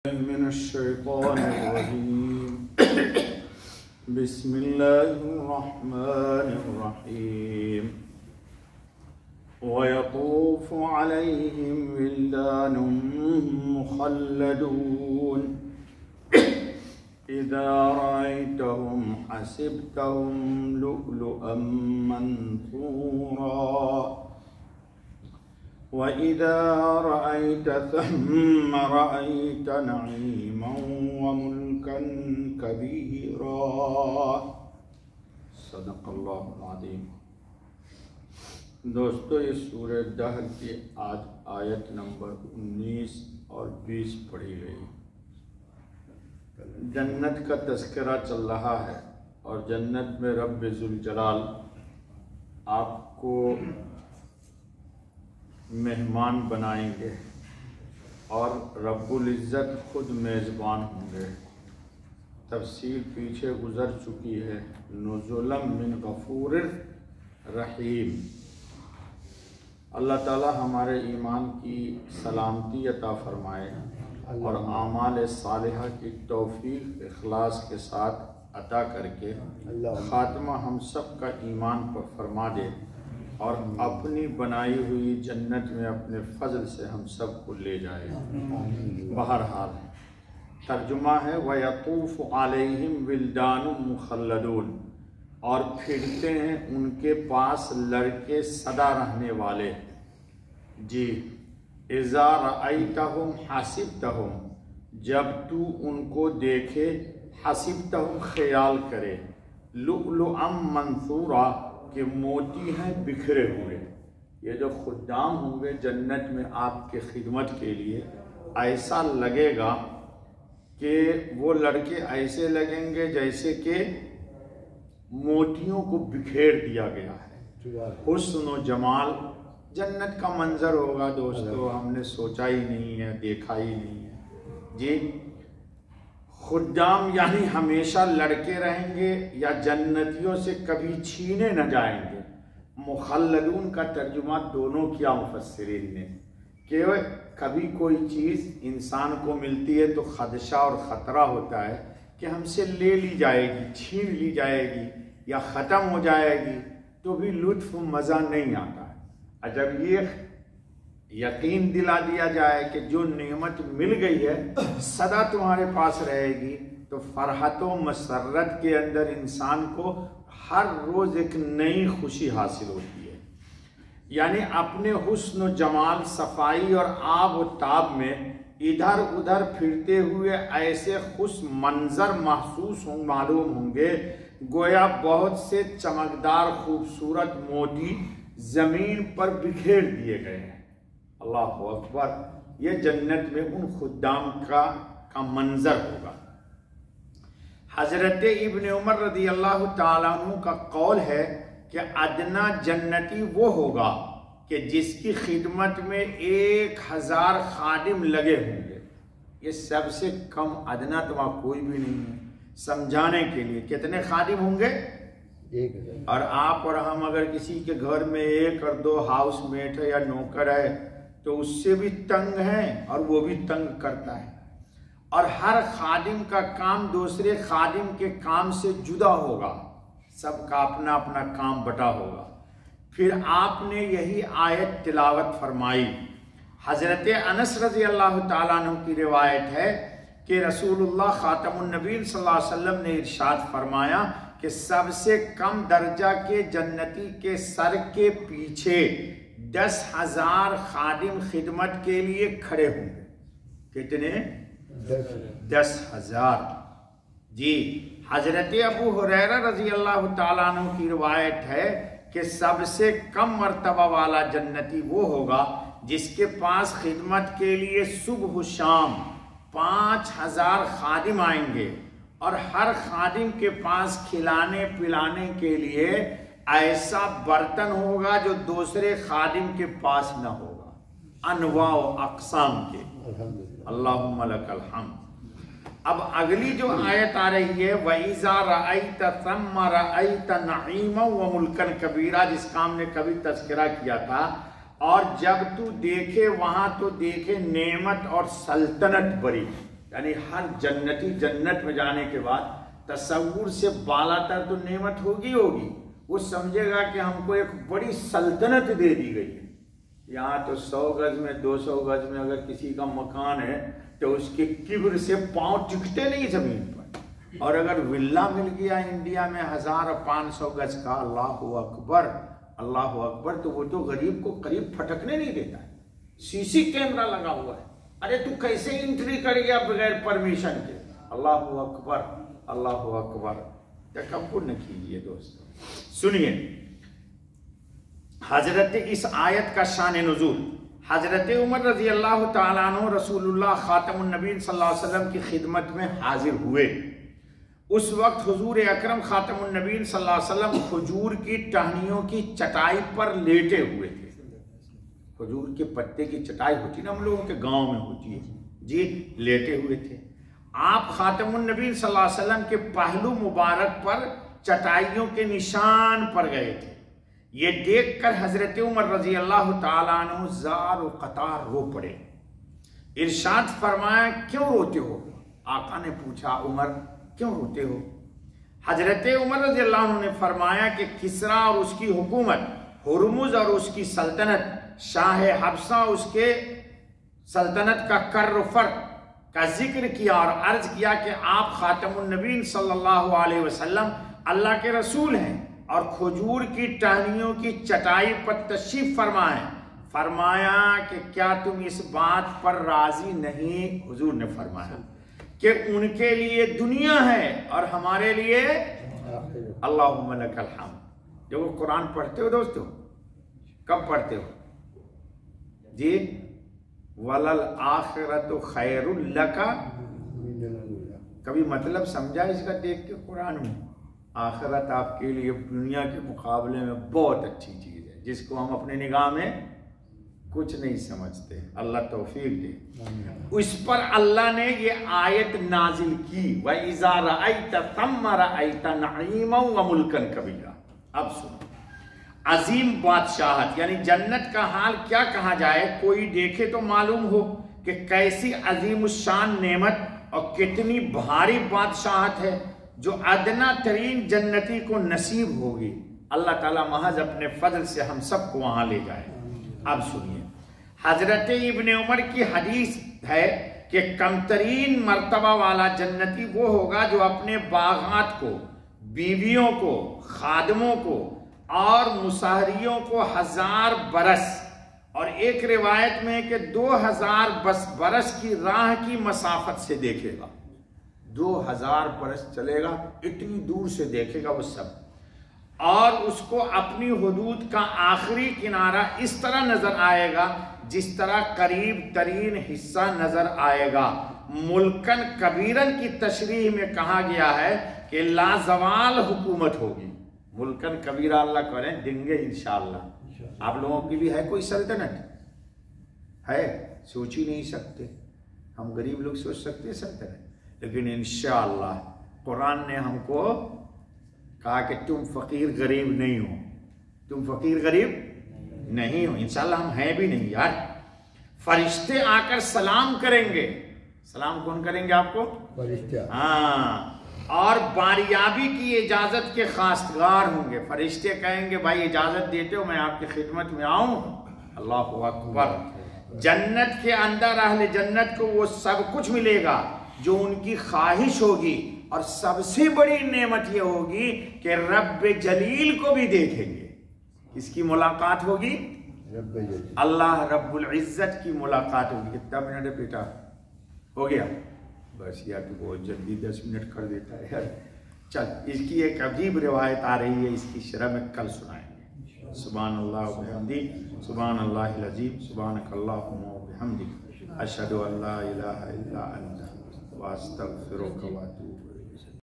من الشيطان الرجيم بسم الله الرحمن الرحيم ويطوف عليهم ولدان مخلدون إذا رأيتهم حسبتهم لؤلؤا منثورا وَإِذَا رَأَيْتَ ثَمَّ رَأَيْتَ نَعِيمًا وَمُلْكًا كَبِيرًا صدق اللہ العظیم۔ دوستو، یہ سورہ دہر کی آج آیت نمبر 19 اور 20 پڑھی گئی۔ جنت کا تذکرہ چل رہا ہے اور جنت میں رب ذوالجلال آپ کو مہمان بنائیں گے اور رب العزت خود میزبان ہوں گے۔ تفصیل پیچھے گزر چکی ہے۔ نزلا من غفور رحیم۔ اللہ تعالی ہمارے ایمان کی سلامتی عطا فرمائے اور اعمال صالحہ کی توفیق اخلاص کے ساتھ عطا کر کے خاتمہ ہم سب کا ایمان پر فرما دے اور اپنی بنائی ہوئی جنت میں اپنے فضل سے ہم سب کو لے جائے۔ بہرحال ترجمہ ہے وَيَطُوفُ عَلَيْهِمْ وِلْدَانٌ مُخَلَّدُونَ، اور پھرتے ہیں ان کے پاس لڑکے سدا رہنے والے۔ جی، اِذَا رَأَيْتَهُمْ حَسِبْتَهُمْ، جب تو ان کو دیکھے، حَسِبْتَهُمْ خیال کرے، لُؤْلُؤًا مَنثُورًا کہ موتی ہیں بکھرے ہوئے۔ یہ جو خدام ہوں گے جنت میں آپ کے خدمت کے لیے، ایسا لگے گا کہ وہ لڑکے ایسے لگیں گے جیسے کہ موتیوں کو بکھیر دیا گیا ہے۔ حسن و جمال جنت کا منظر ہوگا دوستو، ہم نے سوچا ہی نہیں ہے، دیکھا ہی نہیں ہے۔ جی، خدام یعنی ہمیشہ لڑکے رہیں گے یا جنتیوں سے کبھی چھینے نہ جائیں گے۔ مخلدون کا ترجمہ دونوں کیا مفسرین نے، کہ کبھی کوئی چیز انسان کو ملتی ہے تو خدشہ اور خطرہ ہوتا ہے کہ ہم سے لے لی جائے گی، چھین لی جائے گی یا ختم ہو جائے گی، تو بھی لطف و مزہ نہیں آتا ہے۔ جب یہ یقین دلا دیا جائے کہ جو نعمت مل گئی ہے سدا تمہارے پاس رہے گی، تو فرحت و مسرت کے اندر انسان کو ہر روز ایک نئی خوشی حاصل ہوتی ہے۔ یعنی اپنے حسن و جمال، صفائی اور آب و تاب میں ادھر ادھر پھرتے ہوئے ایسے خوش منظر محسوس معلوم ہوں گے گویا بہت سے چمکدار خوبصورت موتی زمین پر بکھیر دیے گئے ہیں۔ اللہ اکبر، یہ جنت میں ان خدام کا منظر ہوگا۔ حضرت ابن عمر رضی اللہ تعالیٰ عنہ کا قول ہے کہ ادنا جنتی وہ ہوگا کہ جس کی خدمت میں 1000 خادم لگے ہوں گے۔ یہ سب سے کم ادنا تو وہاں کوئی بھی نہیں ہے۔ سمجھانے کے لیے کتنے خادم ہوں گے؟ 1000۔ اور آپ اور ہم اگر کسی کے گھر میں 1 اور 2 ہاؤس میٹ ہے یا نوکر ہے تو اس سے بھی تنگ ہے اور وہ بھی تنگ کرتا ہے، اور ہر خادم کا کام دوسرے خادم کے کام سے جدا ہوگا، سب کا اپنا اپنا کام بٹا ہوگا۔ پھر آپ نے یہی آیت تلاوت فرمائی۔ حضرت انس رضی اللہ تعالیٰ عنہ کی روایت ہے کہ رسول اللہ خاتم النبیین صلی اللہ علیہ وسلم نے ارشاد فرمایا کہ سب سے کم درجہ کے جنتی کے سر کے پیچھے 10,000 خادم خدمت کے لیے کھڑے ہوں گے۔ کتنے؟ 10,000۔ جی، حضرت ابو ہریرہ رضی اللہ تعالیٰ عنہ کی روایت ہے کہ سب سے کم مرتبہ والا جنتی وہ ہوگا جس کے پاس خدمت کے لیے صبح و شام 5,000 خادم آئیں گے، اور ہر خادم کے پاس کھلانے پلانے کے لیے ایسا برتن ہوگا جو دوسرے خادم کے پاس نہ ہوگا، انواع و اقسام کے۔ اللہم لک الحمد۔ اب اگلی جو آیت آ رہی ہے وَإِذَا رَأَيْتَ ثَمَّ رَأَيْتَ نَعِيمًا وَمُلْكًا كَبِيرًا، جس کا ہم نے کبھی تذکرہ کیا تھا، اور جب تو دیکھے وہاں تو دیکھے نعمت اور سلطنت بری، یعنی ہر جنتی جنت میں جانے کے بعد تصور سے بالاتر تو نعمت ہوگی وہ سمجھے گا کہ ہم کو ایک بڑی سلطنت دے دی گئی ہے. یہاں تو 100 گز میں 200 گز میں اگر کسی کا مکان ہے تو اس کے کبر سے پاؤں ٹکتے نہیں زمین پر. اور اگر ولا مل گیا انڈیا میں 1500 گز کا، اللہ اکبر اللہ اکبر، تو وہ تو غریب کو قریب پھٹکنے نہیں دیتا ہے. CC کیمرہ لگا ہوا ہے. ارے تو کیسے انٹری کر گیا بغیر پرمیشن کے؟ اللہ اکبر اللہ اکبر. تکبر نہ کیجیے دوستو. سنیے حضرت اس آیت کا شان نزول. حضرت عمر رضی اللہ تعالیٰ عنہ رسول اللہ خاتم النبیین صلی اللہ علیہ وسلم کی خدمت میں حاضر ہوئے. اس وقت حضور اکرم خاتم النبیین صلی اللہ علیہ وسلم کھجور کی ٹہنیوں کی چٹائی پر لیٹے ہوئے تھے. کھجور کے پتے کی چٹائی ہوتی نا ہم لوگوں کے گاؤں میں ہوتی ہے جی، لیٹے ہوئے تھے. آپ خاتم النبیین صلی اللہ علیہ وسلم کے پہلو مبارک پر چٹائیوں کے نشان پر گئے تھے. یہ دیکھ کر حضرت عمر رضی اللہ تعالیٰ عنہ زار و قطار رو پڑے. ارشاد فرمایا کیوں روتے ہو؟ آقا نے پوچھا عمر کیوں روتے ہو؟ حضرت عمر رضی اللہ عنہ نے فرمایا کہ کسریٰ اور اس کی حکومت، ہرمز اور اس کی سلطنت، شاہ حبشہ اس کے سلطنت کا کر و فرق کا ذکر کیا اور عرض کیا کہ آپ خاتم النبیین صلی اللہ علیہ وسلم اللہ کے رسول ہیں اور کھجور کی ٹہنیوں کی چٹائی پر تشریف فرمائیں. فرمایا کہ کیا تم اس بات پر راضی نہیں؟ حضور نے فرمایا کہ ان کے لیے دنیا ہے اور ہمارے لیے اللہم لک الحمد. جو قرآن پڑھتے ہو دوستو، کب پڑھتے ہو جی؟ وَلَلْآخِرَةُ خَيْرٌ لَكَ. کبھی مطلب سمجھا اس کا دیکھ کے قرآن میں؟ آخرت آپ کے لیے دنیا کے مقابلے میں بہت اچھی چیز ہے، جس کو ہم اپنے نگاہ میں کچھ نہیں سمجھتے. اللہ توفیق دے. اس پر اللہ نے یہ آیت نازل کی وَإِذَا رَأَيْتَ ثَمَّ رَأَيْتَ نَعِيمًا وَمُلْكًا كَبِيرًا. اب سنو، عظیم بادشاہت یعنی جنت کا حال کیا کہا جائے، کوئی دیکھے تو معلوم ہو کہ کیسی عظیم الشان نعمت اور کتنی بھاری بادشاہت ہے جو ادنا ترین جنتی کو نصیب ہوگی. اللہ تعالیٰ محض اپنے فضل سے ہم سب کو وہاں لے جائے. اب سنیے، حضرت ابن عمر کی حدیث ہے کہ کمترین مرتبہ والا جنتی وہ ہوگا جو اپنے باغات کو، بیویوں کو، خادموں کو اور مسہریوں کو 1000 برس اور ایک روایت میں کہ 2000 برس کی راہ کی مسافت سے دیکھے گا. 2000 برس چلے گا، اتنی دور سے دیکھے گا وہ سب. اور اس کو اپنی حدود کا آخری کنارہ اس طرح نظر آئے گا جس طرح قریب ترین حصہ نظر آئے گا. ملکن کبیرن کی تشریح میں کہا گیا ہے کہ لازوال حکومت ہوگی. ملکن کبیرہ اللہ کریں دیں گے انشاءاللہ. آپ لوگوں کی بھی ہے کوئی سلطنت؟ ہے؟ سوچ ہی نہیں سکتے. ہم غریب لوگ سوچ سکتے ہیں سلطنت؟ لیکن انشاءاللہ قرآن نے ہم کو کہا کہ تم فقیر غریب نہیں ہو، تم فقیر غریب نہیں ہو. انشاءاللہ ہم ہیں بھی نہیں یار. فرشتے آ کر سلام کریں گے. سلام کون کریں گے آپ کو؟ فرشتے. ہاں، اور باریابی کی اجازت کے خواستگار ہوں گے. فرشتے کہیں گے بھائی اجازت دیتے ہو میں آپ کی خدمت میں آؤں؟ اللہ اکبر. جنت کے اندر اہل جنت کو وہ سب کچھ ملے گا جو ان کی خواہش ہوگی، اور سب سے بڑی نعمت یہ ہوگی کہ رب جلیل کو بھی دیکھیں گے. اس کی ملاقات ہوگی؟ اللہ رب العزت کی ملاقات ہوگی. کتنا منٹ ہے بیٹا؟ ہو گیا؟ بس یار تو بہت جلدی 10 منٹ کر دیتا ہے یار. چل، اس کی ایک عجیب روایت آ رہی ہے، اس کی شرح میں کل سنائیں گے. سبحان اللہ و بحمدہ، سبحان اللہ العظیم، سبحانک اللہم و بحمدک، اشہد ان لا الہ الا انت واستغفرک واتوب